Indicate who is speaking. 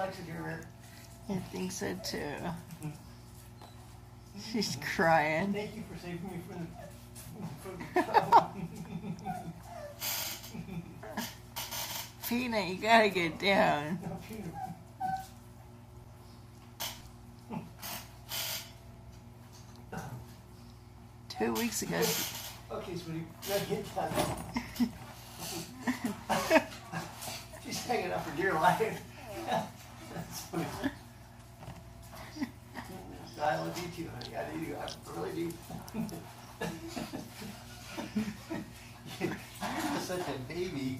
Speaker 1: likes it here, man.
Speaker 2: I think so too. She's crying.
Speaker 1: Thank you for saving me from the trouble.
Speaker 2: Peanut, you gotta get down.
Speaker 1: No, Peter.
Speaker 2: 2 weeks ago.
Speaker 1: Okay, sweetie, gotta get done. She's hanging up for dear life. That's funny. I love you too, honey. I do. I really do. You're such a baby.